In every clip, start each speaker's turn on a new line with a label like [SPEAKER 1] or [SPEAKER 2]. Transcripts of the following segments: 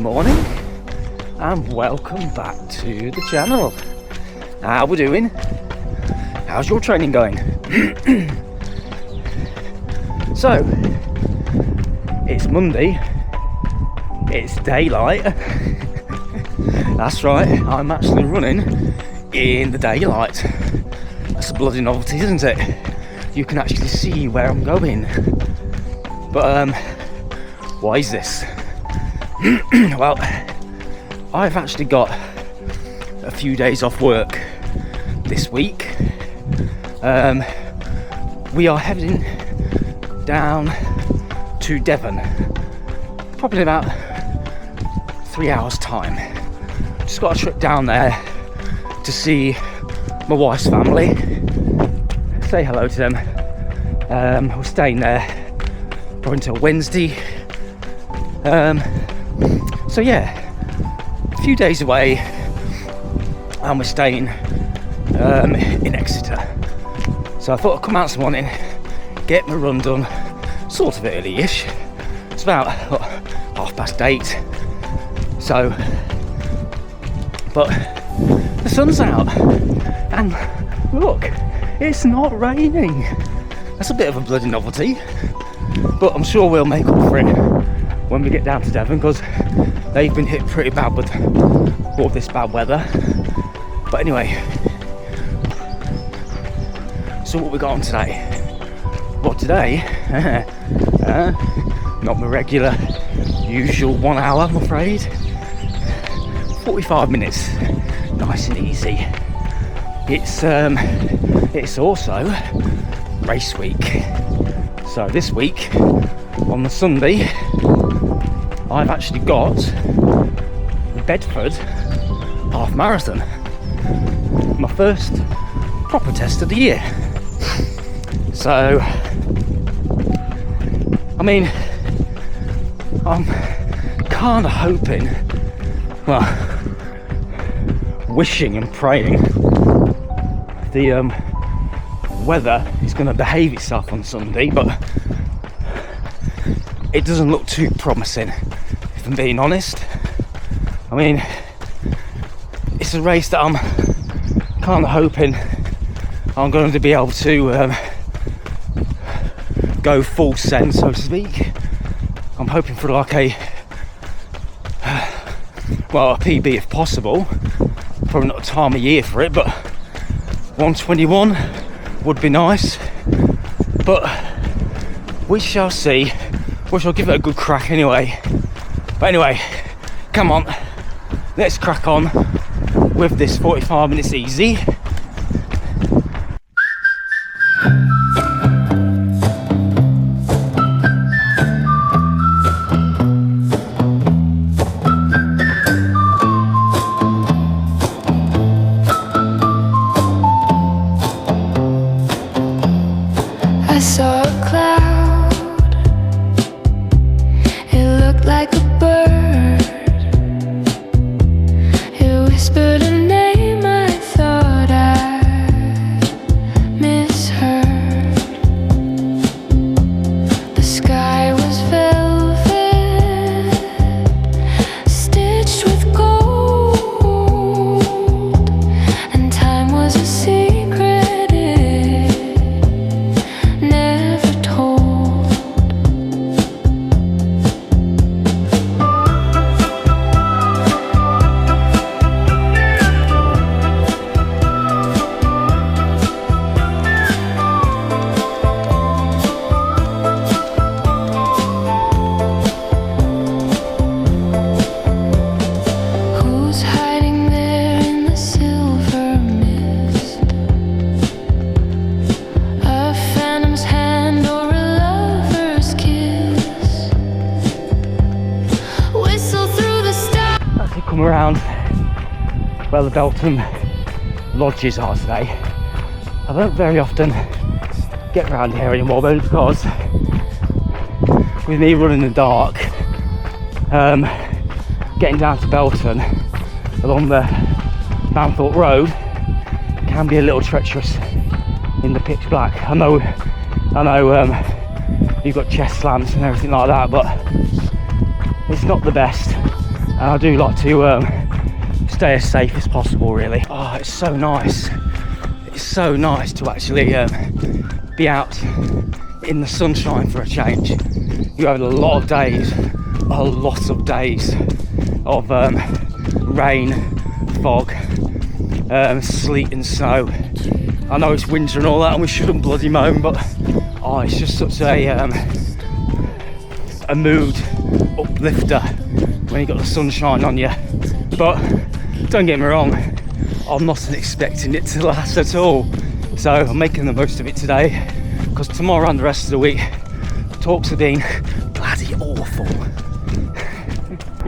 [SPEAKER 1] morning and welcome back to the channel. How we doing? How's your training going? So, it's Monday, it's daylight. That's right, I'm actually running in the daylight. That's a bloody novelty, isn't it? You can actually see where I'm going. But why is this? Well, I've actually got a few days off work this week. We are heading down to Devon, probably in about 3 hours time. Just got a trip down there to see my wife's family, say hello to them. We're staying there probably until Wednesday. So yeah, a few days away, and we're staying in Exeter. So I thought I'd come out this morning, get my run done, sort of early-ish. It's about 8:30. So, but the sun's out, and look, it's not raining. That's a bit of a bloody novelty, but I'm sure we'll make up for it when we get down to Devon, because they've been hit pretty bad with all this bad weather. But anyway, so what we got on today? Well, today, not my regular, usual 1 hour, I'm afraid. 45 minutes, nice and easy. It's also race week. So this week, on the Sunday, I've actually got the Bedford Half Marathon. My first proper test of the year. So, I mean, I'm kind of hoping, well, wishing and praying the weather is going to behave itself on Sunday, but it doesn't look too promising, if I'm being honest. I mean, it's a race that I'm kind of hoping I'm going to be able to go full send, so to speak. I'm hoping for like a PB if possible. Probably not the time of year for it, but 1:21 would be nice. But we shall see. We shall give it a good crack anyway. But anyway, come on, let's crack on with this 45 minutes easy.
[SPEAKER 2] I saw a cloud, it looked like a bird, it whispered a name I thought I misheard. The sky was velvet, stitched with gold, and time was a secret never told. Who's hiding there in the silver mist? A phantom's hand or a lover's kiss? Whistle through the sky.
[SPEAKER 1] I had to come around where the Belton lodges are today. I don't very often get around here anymore, but because with me running in the dark, getting down to Belton along the Banthorpe Road can be a little treacherous in the pitch black. I know you've got chest slants and everything like that, but it's not the best. and I do like to stay as safe as possible, really. Oh, it's so nice. It's so nice to actually be out in the sunshine for a change. You have a lot of days of rain, fog, sleet and snow. I know it's winter and all that, and we shouldn't bloody moan, but oh, it's just such a mood uplifter when you got the sunshine on you. But don't get me wrong, I'm not expecting it to last at all. So I'm making the most of it today, because tomorrow and the rest of the week, talks are being bloody awful.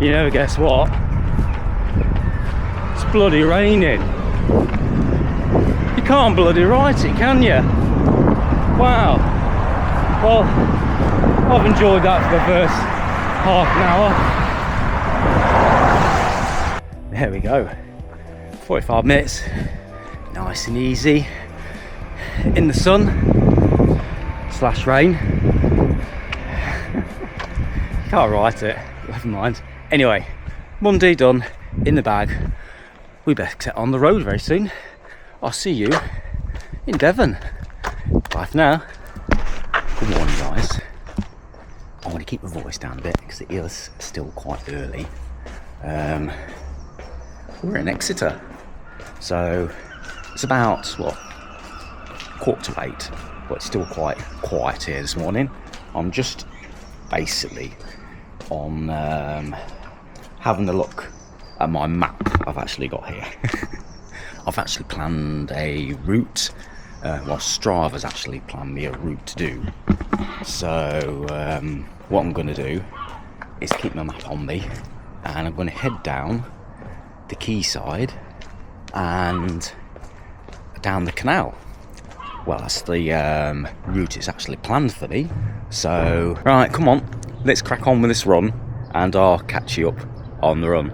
[SPEAKER 1] You know, guess what? It's bloody raining. You can't bloody write it, can you? Wow. Well, I've enjoyed that for the first half an hour. There we go. 45 minutes. Nice and easy. In the sun / rain. Can't write it. Never mind. Anyway, Monday done, in the bag. We better get on the road very soon. I'll see you in Devon. Bye for now. Good morning, guys. I want to keep my voice down a bit because it is still quite early. We're in Exeter, so it's about, what, 7:45, but it's still quite quiet here this morning. I'm just basically on having a look at my map I've actually got here. I've actually planned a route. Strava's actually planned me a route to do. So what I'm going to do is keep my map on me, and I'm going to head down the quayside and down the canal. Well, that's the route it's actually planned for me. So, right, come on, let's crack on with this run, and I'll catch you up on the run.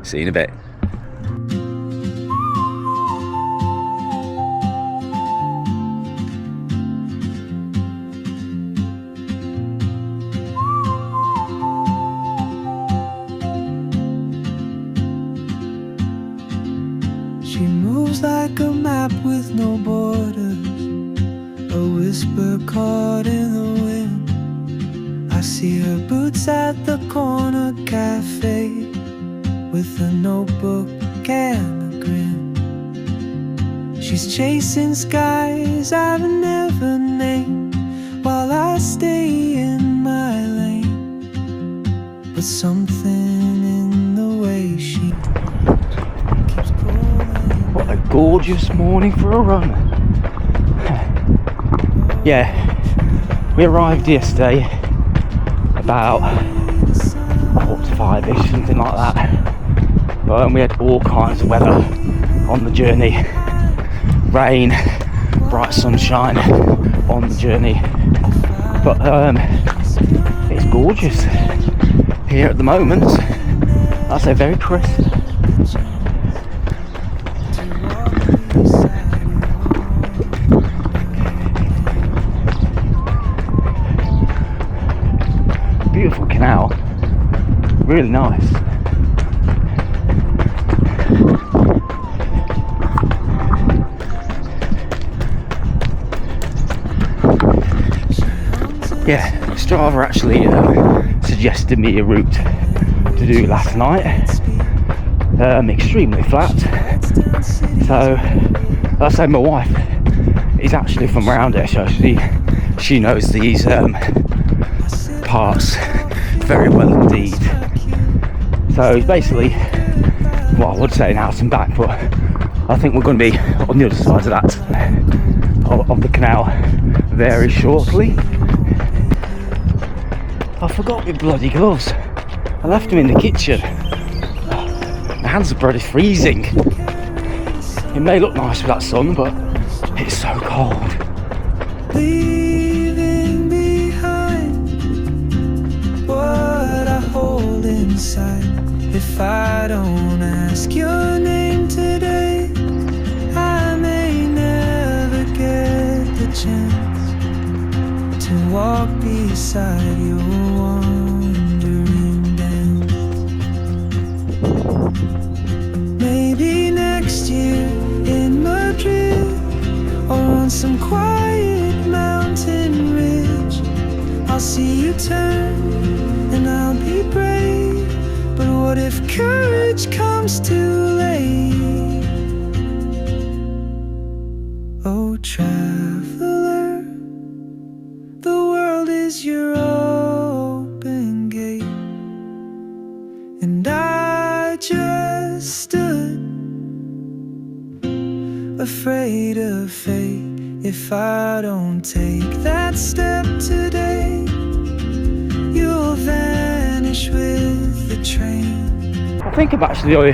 [SPEAKER 1] See you in a bit.
[SPEAKER 3] She moves like a map with no borders, a whisper caught in the wind. I see her boots at the corner cafe, with a notebook and a grin. She's chasing skies I've never named, while I stay in my lane. But something in the way she keeps calling.
[SPEAKER 1] What a gorgeous morning for a run. Yeah, we arrived yesterday about 4:45ish, something like that. But we had all kinds of weather on the journey. Rain, bright sunshine on the journey. But it's gorgeous here at the moment. I'll say very crisp. Beautiful canal, really nice. Yeah, Strava actually suggested me a route to do last night. Extremely flat. So, I say my wife is actually from around here, so she knows these parts very well indeed. So it's basically, well, I would say an out and back, but I think we're going to be on the other side of that, of the canal very shortly. I forgot my bloody gloves. I left them in the kitchen. My hands are bloody freezing. It may look nice with that sun, but it's so cold.
[SPEAKER 3] Leaving behind what I hold inside. If I don't ask your name today, I may never get the chance to walk beside your wandering dance. Maybe next year in Madrid, or on some quiet mountain ridge, I'll see you turn and I'll be brave. But what if courage comes too late? Oh, traveler, the world is your open gate, and I just stood afraid of fate. If I don't take that step today, you'll vanish with the train.
[SPEAKER 1] I think I'm actually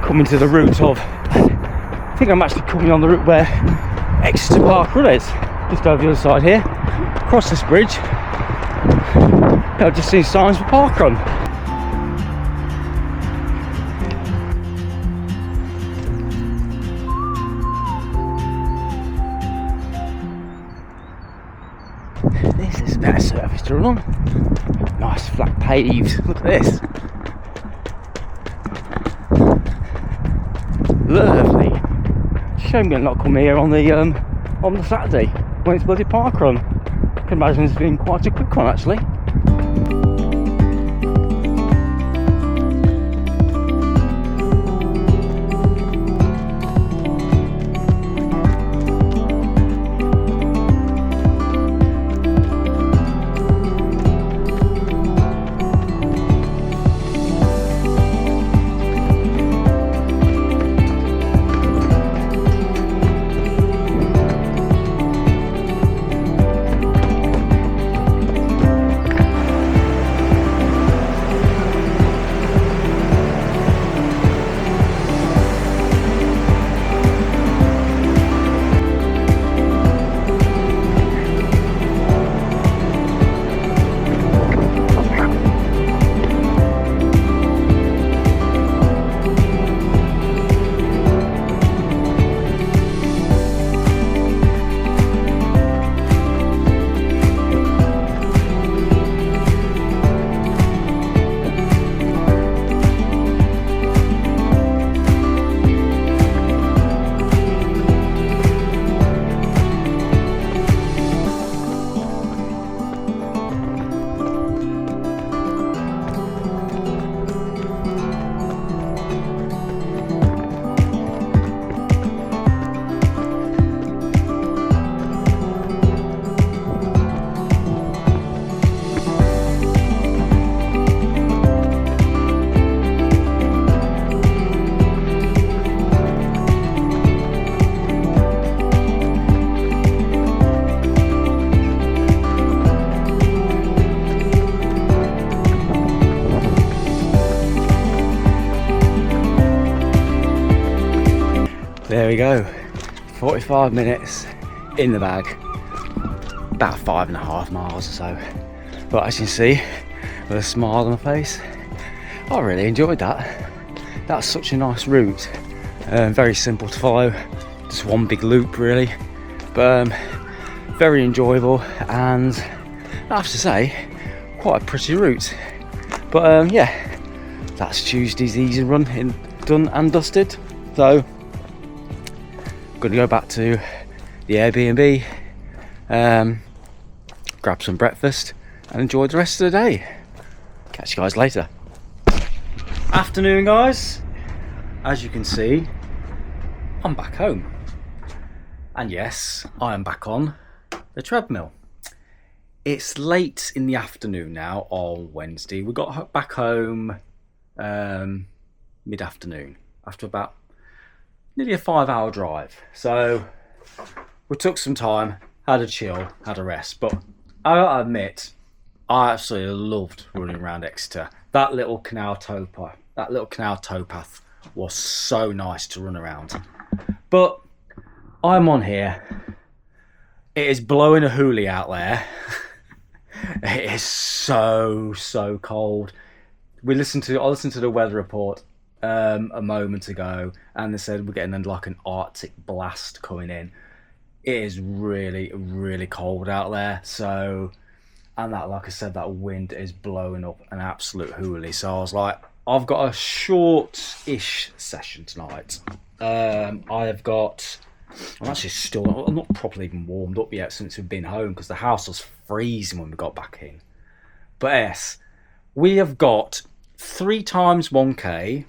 [SPEAKER 1] coming to the route of, I think I'm actually coming on the route where Exeter Park Run is, just over the other side here. Across this bridge, I've just seen signs for Park Run. This is a better surface to run on. Nice flat paved. Look at this. Lovely. Shame we're not come here on the Saturday when it's bloody Park Run. I can imagine it's been quite a quick one actually. There we go, 45 minutes in the bag, about 5.5 miles or so. But as you can see, with a smile on my face, I really enjoyed that. That's such a nice route, very simple to follow, just one big loop really, but very enjoyable, and I have to say, quite a pretty route. But yeah, that's Tuesday's easy run done and dusted. So going to go back to the Airbnb, grab some breakfast and enjoy the rest of the day. Catch you guys later. Afternoon guys, as you can see I'm back home, and yes, I am back on the treadmill. It's late in the afternoon now on Wednesday. We got back home mid-afternoon after about nearly a 5-hour drive, so we took some time, had a chill, had a rest. But I gotta admit, I absolutely loved running around Exeter. That little canal towpath was so nice to run around. But I'm on here, it is blowing a hoolie out there. It is so cold. I listened to the weather report a moment ago, and they said we're getting like an Arctic blast coming in. It is really cold out there. So, and that, like I said, that wind is blowing up an absolute hoolie. So I was like, I've got a short-ish session tonight. I'm actually still, I'm not properly even warmed up yet since we've been home because the house was freezing when we got back in. But yes, we have got 3 times 1k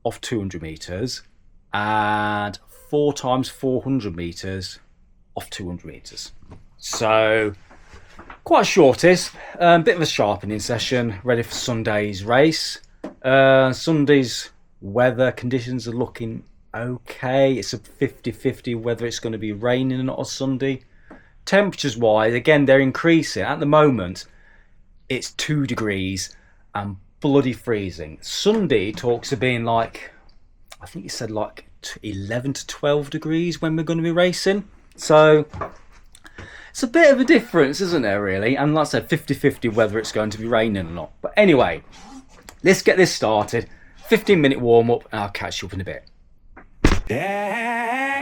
[SPEAKER 1] of 200 metres and 4 times 400 metres of 200 metres. So quite shortish, bit of a sharpening session, ready for Sunday's race. Sunday's weather conditions are looking okay. It's a 50-50 whether it's going to be raining or not on Sunday. Temperatures wise, again, they're increasing. At the moment, it's 2 degrees and bloody freezing. Sunday talks of being like, I think he said like 11 to 12 degrees when we're going to be racing. So it's a bit of a difference, isn't there, really? And like I said, 50-50 whether it's going to be raining or not. But anyway, let's get this started. 15-minute warm-up and I'll catch you up in a bit.
[SPEAKER 3] Yeah.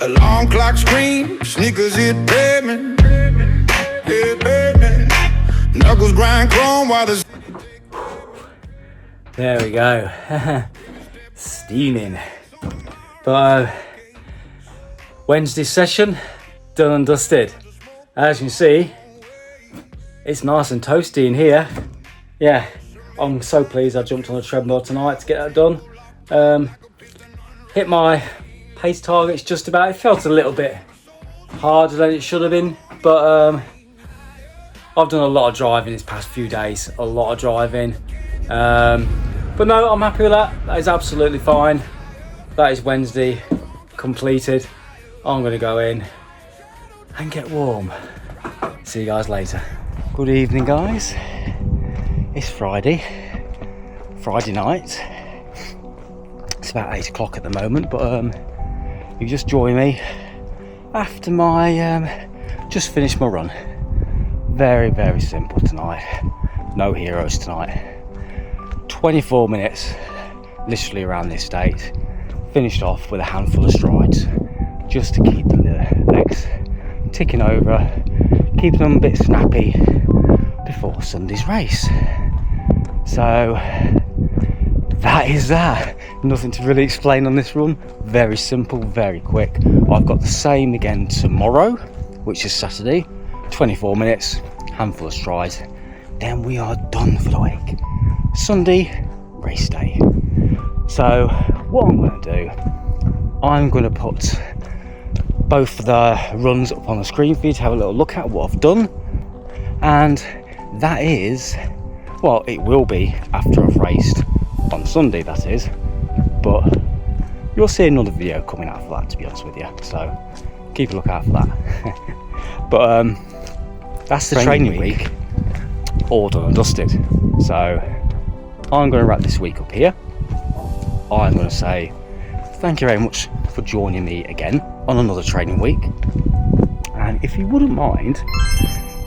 [SPEAKER 4] Alarm clock scream, sneakers hit pavement. Yeah, pavement. Knuckles grind chrome while the...
[SPEAKER 1] There we go. Steaming. But Wednesday session done and dusted. As you can see, it's nice and toasty in here. Yeah, I'm so pleased I jumped on the treadmill tonight to get that done. Hit my pace targets just about. It felt a little bit harder than it should have been, but I've done a lot of driving this past few days, a lot of driving. But no, I'm happy with that. That is absolutely fine. That is Wednesday completed. I'm going to go in and get warm. See you guys later. Good evening, guys. It's Friday night. It's about 8 o'clock at the moment, but you just join me after my just finished my run. Very, very simple tonight. No heroes tonight. 24 minutes, literally around this date. Finished off with a handful of strides, just to keep the legs ticking over, keep them a bit snappy before Sunday's race. So that is that. Nothing to really explain on this run. Very simple, very quick. I've got the same again tomorrow, which is Saturday. 24 minutes, handful of strides. Then we are done for the week. Sunday, race day. So what I'm going to do, I'm going to put both of the runs up on the screen for you to have a little look at what I've done. And that is, well, it will be after I've raced on Sunday, that is. But you'll see another video coming out for that, to be honest with you. So keep a look out for that. But that's the training week all done and dusted. So I'm going to wrap this week up here. I'm going to say thank you very much for joining me again on another training week. And if you wouldn't mind,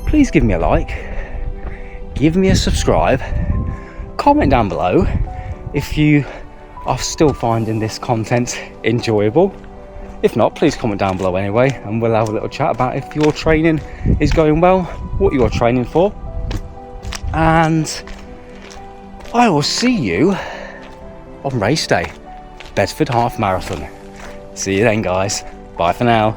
[SPEAKER 1] please give me a like, give me a subscribe, comment down below if you are still finding this content enjoyable. If not, please comment down below anyway, and we'll have a little chat about if your training is going well, what you're training for. And I will see you on race day, Bedford Half Marathon. See you then, guys. Bye for now.